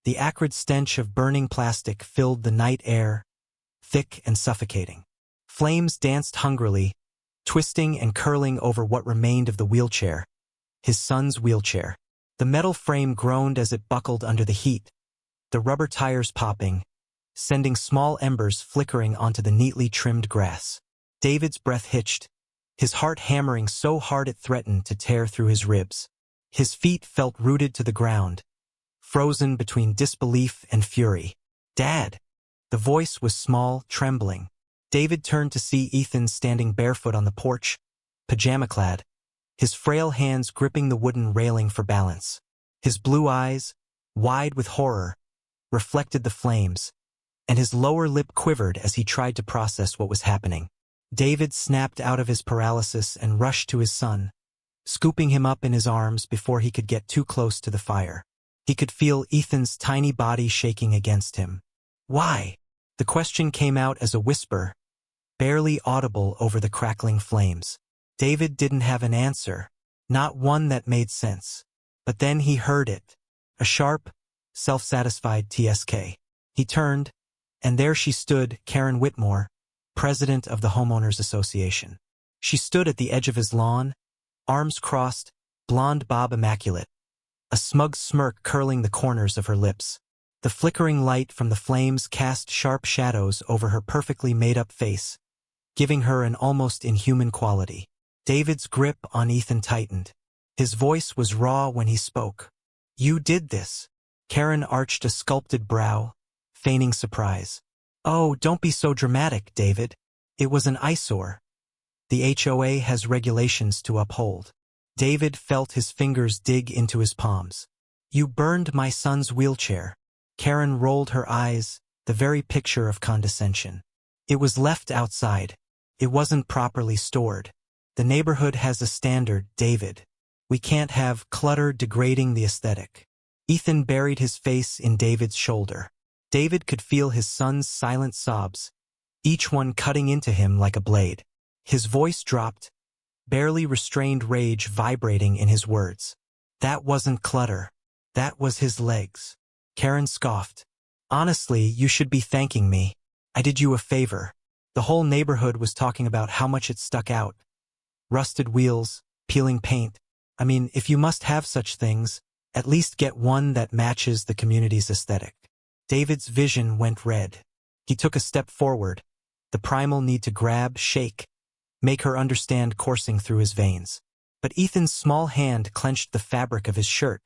The acrid stench of burning plastic filled the night air, thick and suffocating. Flames danced hungrily, twisting and curling over what remained of the wheelchair, his son's wheelchair. The metal frame groaned as it buckled under the heat, the rubber tires popping, sending small embers flickering onto the neatly trimmed grass. David's breath hitched, his heart hammering so hard it threatened to tear through his ribs. His feet felt rooted to the ground, frozen between disbelief and fury. "Dad!" The voice was small, trembling. David turned to see Ethan standing barefoot on the porch, pajama-clad, his frail hands gripping the wooden railing for balance. His blue eyes, wide with horror, reflected the flames, and his lower lip quivered as he tried to process what was happening. David snapped out of his paralysis and rushed to his son, scooping him up in his arms before he could get too close to the fire. He could feel Ethan's tiny body shaking against him. "Why?" The question came out as a whisper, barely audible over the crackling flames. David didn't have an answer, not one that made sense. But then he heard it, a sharp, self-satisfied TSK. He turned, and there she stood, Karen Whitmore, president of the Homeowners Association. She stood at the edge of his lawn, arms crossed, blonde bob immaculate, a smug smirk curling the corners of her lips. The flickering light from the flames cast sharp shadows over her perfectly made-up face, giving her an almost inhuman quality. David's grip on Ethan tightened. His voice was raw when he spoke. "You did this." Karen arched a sculpted brow, feigning surprise. "Oh, don't be so dramatic, David. It was an eyesore. The HOA has regulations to uphold." David felt his fingers dig into his palms. "You burned my son's wheelchair." Karen rolled her eyes, the very picture of condescension. "It was left outside. It wasn't properly stored. The neighborhood has a standard, David. We can't have clutter degrading the aesthetic." Ethan buried his face in David's shoulder. David could feel his son's silent sobs, each one cutting into him like a blade. His voice dropped, barely restrained rage vibrating in his words. "That wasn't clutter. That was his legs." Karen scoffed. "Honestly, you should be thanking me. I did you a favor." The whole neighborhood was talking about how much it stuck out. Rusted wheels, peeling paint. I mean, if you must have such things, at least get one that matches the community's aesthetic. David's vision went red. He took a step forward, the primal need to grab, shake, make her understand coursing through his veins. But Ethan's small hand clenched the fabric of his shirt,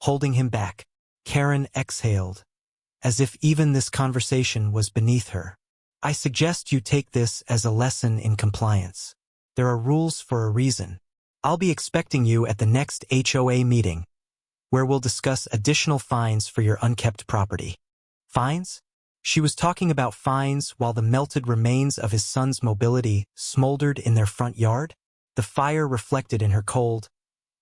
holding him back. Karen exhaled, as if even this conversation was beneath her. "I suggest you take this as a lesson in compliance. There are rules for a reason. I'll be expecting you at the next HOA meeting, where we'll discuss additional fines for your unkept property." Fines? She was talking about fines while the melted remains of his son's mobility smoldered in their front yard? The fire reflected in her cold,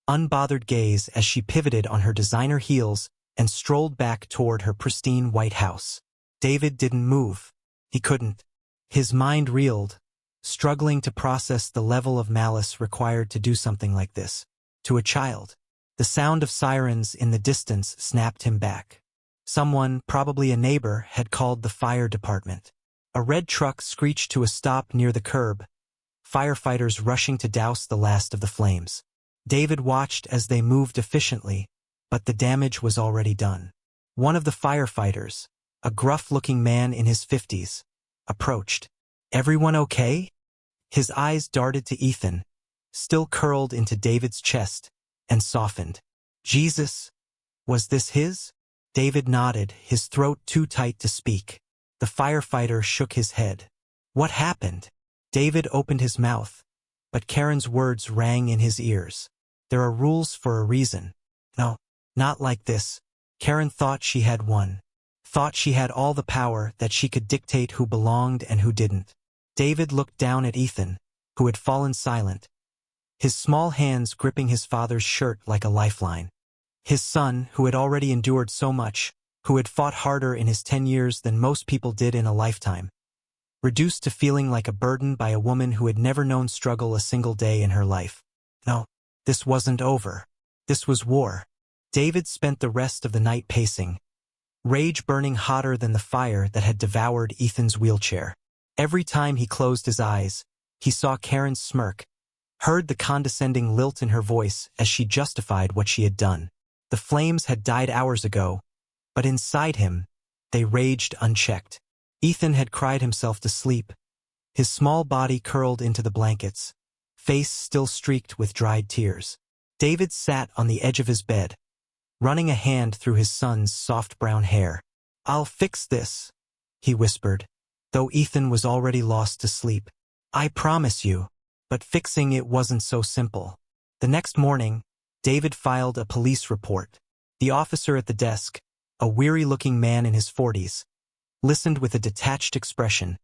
unbothered gaze as she pivoted on her designer heels and strolled back toward her pristine white house. David didn't move. He couldn't. His mind reeled, struggling to process the level of malice required to do something like this. To a child. The sound of sirens in the distance snapped him back. Someone, probably a neighbor, had called the fire department. A red truck screeched to a stop near the curb, firefighters rushing to douse the last of the flames. David watched as they moved efficiently, but the damage was already done. One of the firefighters, a gruff-looking man in his 50s, approached. "Everyone okay?" His eyes darted to Ethan, still curled into David's chest, and softened. "Jesus, was this his?" David nodded, his throat too tight to speak. The firefighter shook his head. "What happened?" David opened his mouth, but Karen's words rang in his ears. "There are rules for a reason." "No, not like this." Karen thought she had one. Thought she had all the power, that she could dictate who belonged and who didn't. David looked down at Ethan, who had fallen silent, his small hands gripping his father's shirt like a lifeline. His son, who had already endured so much, who had fought harder in his 10 years than most people did in a lifetime, reduced to feeling like a burden by a woman who had never known struggle a single day in her life. No, this wasn't over. This was war. David spent the rest of the night pacing, rage burning hotter than the fire that had devoured Ethan's wheelchair. Every time he closed his eyes, he saw Karen's smirk, heard the condescending lilt in her voice as she justified what she had done. The flames had died hours ago, but inside him, they raged unchecked. Ethan had cried himself to sleep, his small body curled into the blankets, face still streaked with dried tears. David sat on the edge of his bed, running a hand through his son's soft brown hair. "I'll fix this," he whispered, though Ethan was already lost to sleep. "I promise you." But fixing it wasn't so simple. The next morning, David filed a police report. The officer at the desk, a weary-looking man in his 40s, listened with a detached expression,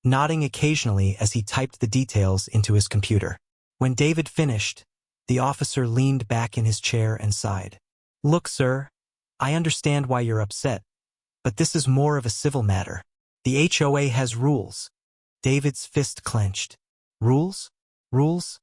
nodding occasionally as he typed the details into his computer. When David finished, the officer leaned back in his chair and sighed. "Look, sir, I understand why you're upset, but this is more of a civil matter. The HOA has rules." David's fist clenched. "Rules? Rules?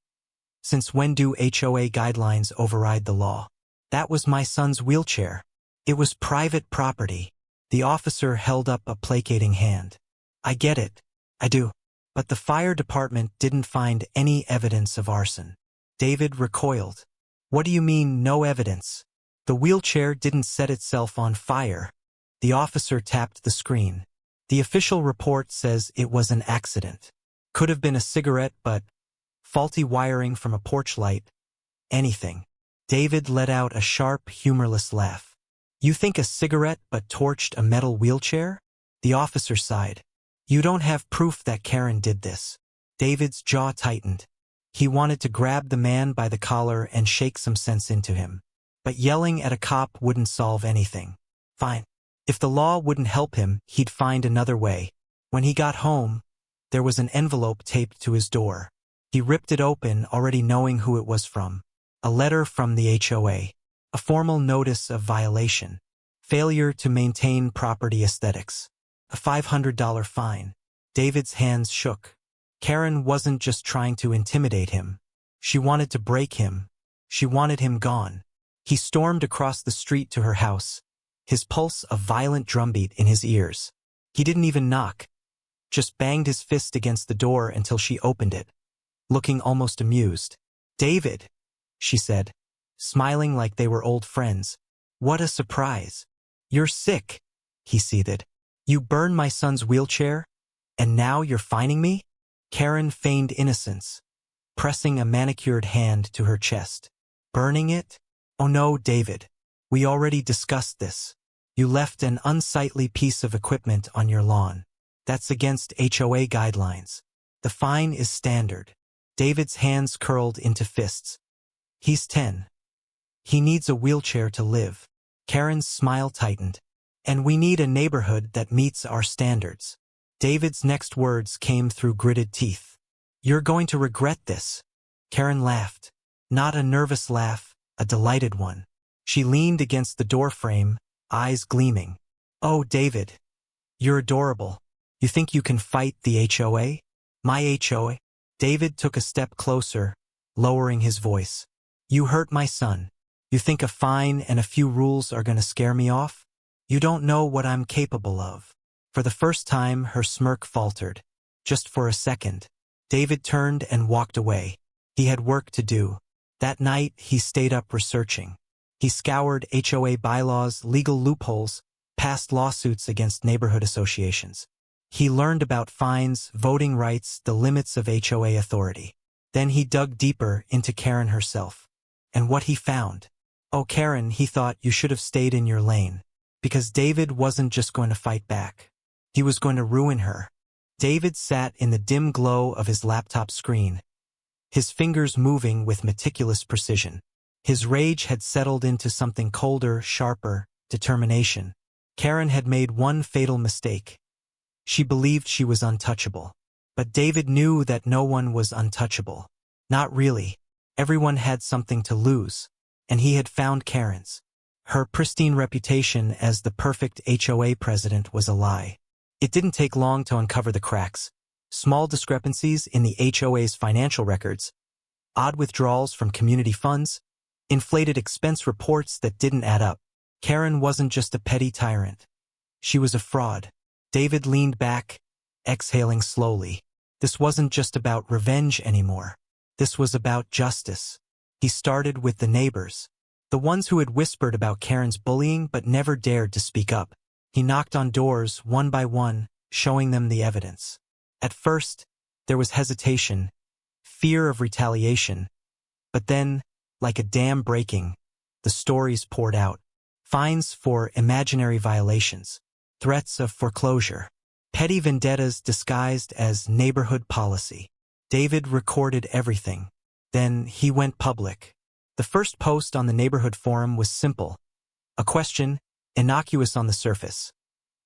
Since when do HOA guidelines override the law? That was my son's wheelchair. It was private property." The officer held up a placating hand. "I get it. I do. But the fire department didn't find any evidence of arson." David recoiled. "What do you mean, no evidence? The wheelchair didn't set itself on fire." The officer tapped the screen. "The official report says it was an accident. Could have been a cigarette butt, faulty wiring from a porch light, anything." David let out a sharp, humorless laugh. "You think a cigarette butt torched a metal wheelchair?" The officer sighed. "You don't have proof that Karen did this." David's jaw tightened. He wanted to grab the man by the collar and shake some sense into him. But yelling at a cop wouldn't solve anything. Fine. If the law wouldn't help him, he'd find another way. When he got home, there was an envelope taped to his door. He ripped it open, already knowing who it was from. A letter from the HOA. A formal notice of violation. Failure to maintain property aesthetics. A $500 fine. David's hands shook. Karen wasn't just trying to intimidate him. She wanted to break him. She wanted him gone. He stormed across the street to her house, his pulse a violent drumbeat in his ears. He didn't even knock, just banged his fist against the door until she opened it, looking almost amused. "David," she said, smiling like they were old friends. "What a surprise." "You're sick," he seethed. "You burned my son's wheelchair, and now you're fining me?" Karen feigned innocence, pressing a manicured hand to her chest. "Burning it? Oh no, David. We already discussed this. You left an unsightly piece of equipment on your lawn. That's against HOA guidelines. The fine is standard." David's hands curled into fists. "He's 10. He needs a wheelchair to live." Karen's smile tightened. "And we need a neighborhood that meets our standards." David's next words came through gritted teeth. "You're going to regret this." Karen laughed. Not a nervous laugh, a delighted one. She leaned against the doorframe, eyes gleaming. "Oh, David, you're adorable. You think you can fight the HOA? My HOA?" David took a step closer, lowering his voice. "You hurt my son. You think a fine and a few rules are going to scare me off? You don't know what I'm capable of." For the first time, her smirk faltered. Just for a second. David turned and walked away. He had work to do. That night, he stayed up researching. He scoured HOA bylaws, legal loopholes, past lawsuits against neighborhood associations. He learned about fines, voting rights, the limits of HOA authority. Then he dug deeper into Karen herself. And what he found. "Oh, Karen," he thought, "you should have stayed in your lane." Because David wasn't just going to fight back. He was going to ruin her. David sat in the dim glow of his laptop screen, his fingers moving with meticulous precision. His rage had settled into something colder, sharper, determination. Karen had made one fatal mistake. She believed she was untouchable. But David knew that no one was untouchable. Not really. Everyone had something to lose. And he had found Karen's. Her pristine reputation as the perfect HOA president was a lie. It didn't take long to uncover the cracks. Small discrepancies in the HOA's financial records, odd withdrawals from community funds, inflated expense reports that didn't add up. Karen wasn't just a petty tyrant. She was a fraud. David leaned back, exhaling slowly. This wasn't just about revenge anymore. This was about justice. He started with the neighbors, the ones who had whispered about Karen's bullying but never dared to speak up. He knocked on doors one by one, showing them the evidence. At first, there was hesitation, fear of retaliation. But then, like a dam breaking, the stories poured out. Fines for imaginary violations, threats of foreclosure, petty vendettas disguised as neighborhood policy. David recorded everything. Then he went public. The first post on the neighborhood forum was simple. A question, innocuous on the surface.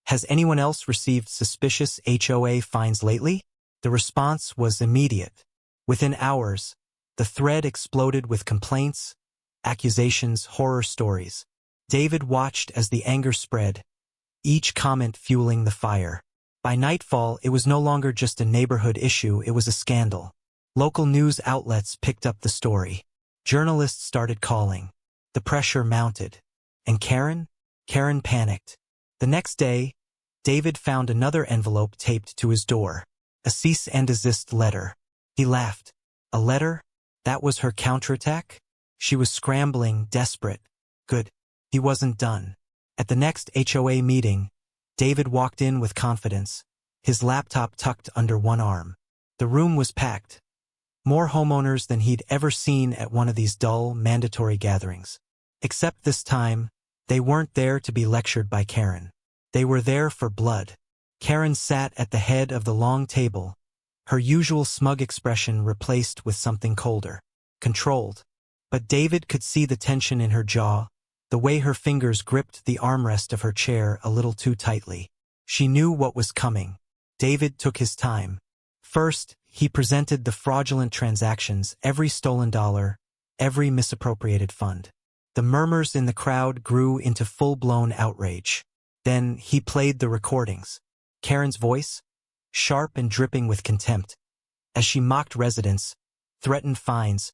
Has anyone else received suspicious HOA fines lately? The response was immediate. Within hours, the thread exploded with complaints, accusations, horror stories. David watched as the anger spread, each comment fueling the fire. By nightfall, it was no longer just a neighborhood issue, it was a scandal. Local news outlets picked up the story. Journalists started calling. The pressure mounted. And Karen? Karen panicked. The next day, David found another envelope taped to his door. A cease and desist letter. He laughed. A letter? That was her counterattack? She was scrambling, desperate. Good. He wasn't done. At the next HOA meeting, David walked in with confidence, his laptop tucked under one arm. The room was packed. More homeowners than he'd ever seen at one of these dull, mandatory gatherings. Except this time, they weren't there to be lectured by Karen. They were there for blood. Karen sat at the head of the long table, her usual smug expression replaced with something colder, controlled. But David could see the tension in her jaw, the way her fingers gripped the armrest of her chair a little too tightly. She knew what was coming. David took his time. First, he presented the fraudulent transactions, every stolen dollar, every misappropriated fund. The murmurs in the crowd grew into full-blown outrage. Then he played the recordings. Karen's voice, sharp and dripping with contempt, as she mocked residents, threatened fines,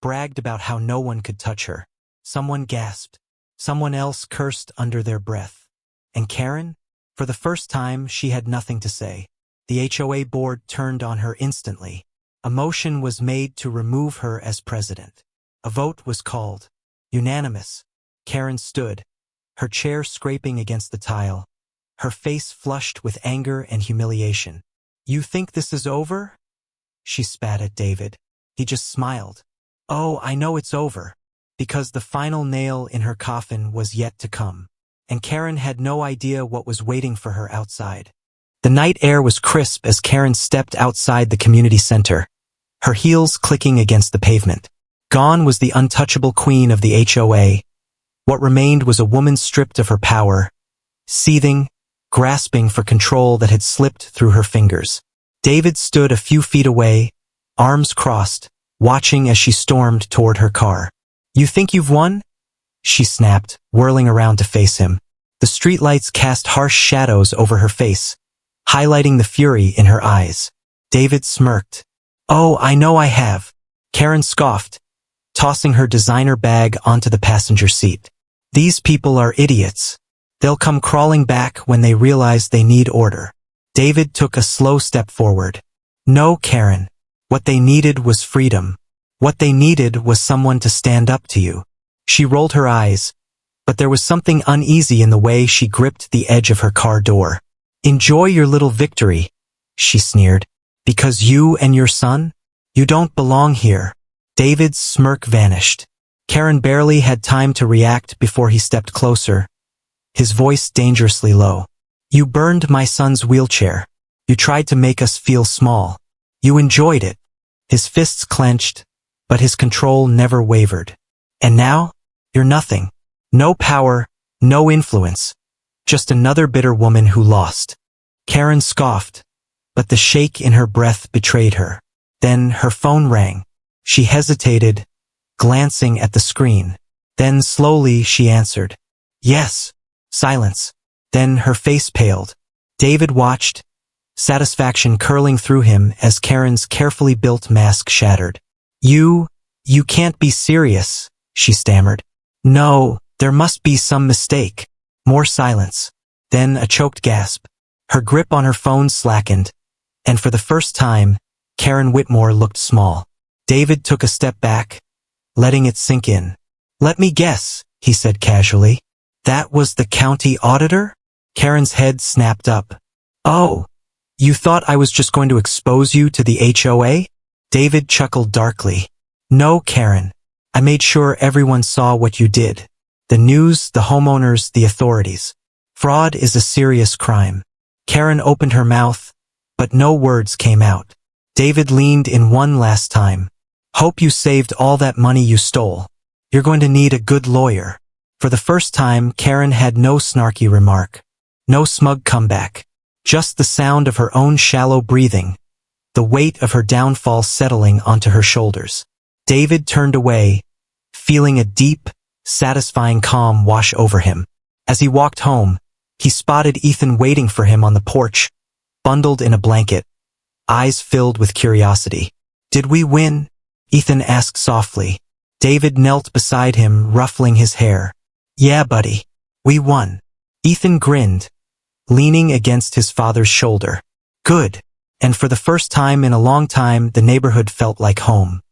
bragged about how no one could touch her. Someone gasped. Someone else cursed under their breath. And Karen? For the first time, she had nothing to say. The HOA board turned on her instantly. A motion was made to remove her as president. A vote was called. Unanimous. Karen stood, her chair scraping against the tile, her face flushed with anger and humiliation. You think this is over? She spat at David. He just smiled. Oh, I know it's over. Because the final nail in her coffin was yet to come. And Karen had no idea what was waiting for her outside. The night air was crisp as Karen stepped outside the community center, her heels clicking against the pavement. Gone was the untouchable queen of the HOA. What remained was a woman stripped of her power, seething, grasping for control that had slipped through her fingers. David stood a few feet away, arms crossed, watching as she stormed toward her car. You think you've won? She snapped, whirling around to face him. The streetlights cast harsh shadows over her face, highlighting the fury in her eyes. David smirked. Oh, I know I have. Karen scoffed, tossing her designer bag onto the passenger seat. These people are idiots. They'll come crawling back when they realize they need order. David took a slow step forward. No, Karen. What they needed was freedom. What they needed was someone to stand up to you. She rolled her eyes, but there was something uneasy in the way she gripped the edge of her car door. Enjoy your little victory, she sneered. Because you and your son? You don't belong here. David's smirk vanished. Karen barely had time to react before he stepped closer, his voice dangerously low. You burned my son's wheelchair. You tried to make us feel small. You enjoyed it. His fists clenched, but his control never wavered. And now, you're nothing. No power, no influence. Just another bitter woman who lost. Karen scoffed, but the shake in her breath betrayed her. Then her phone rang. She hesitated, glancing at the screen. Then slowly she answered. Yes. Silence. Then her face paled. David watched, satisfaction curling through him as Karen's carefully built mask shattered. You can't be serious, she stammered. No, there must be some mistake. More silence. Then a choked gasp. Her grip on her phone slackened, and for the first time, Karen Whitmore looked small. David took a step back, letting it sink in. "Let me guess," he said casually. "That was the county auditor?" Karen's head snapped up. "Oh, you thought I was just going to expose you to the HOA?" David chuckled darkly. "No, Karen. I made sure everyone saw what you did. The news, the homeowners, the authorities. Fraud is a serious crime." Karen opened her mouth, but no words came out. David leaned in one last time. "Hope you saved all that money you stole. You're going to need a good lawyer." For the first time, Karen had no snarky remark. No smug comeback. Just the sound of her own shallow breathing, the weight of her downfall settling onto her shoulders. David turned away, feeling a deep, satisfying calm wash over him. As he walked home, he spotted Ethan waiting for him on the porch, bundled in a blanket, eyes filled with curiosity. "Did we win?" Ethan asked softly. David knelt beside him, ruffling his hair. "Yeah, buddy. We won." Ethan grinned, leaning against his father's shoulder. "Good." And for the first time in a long time, the neighborhood felt like home.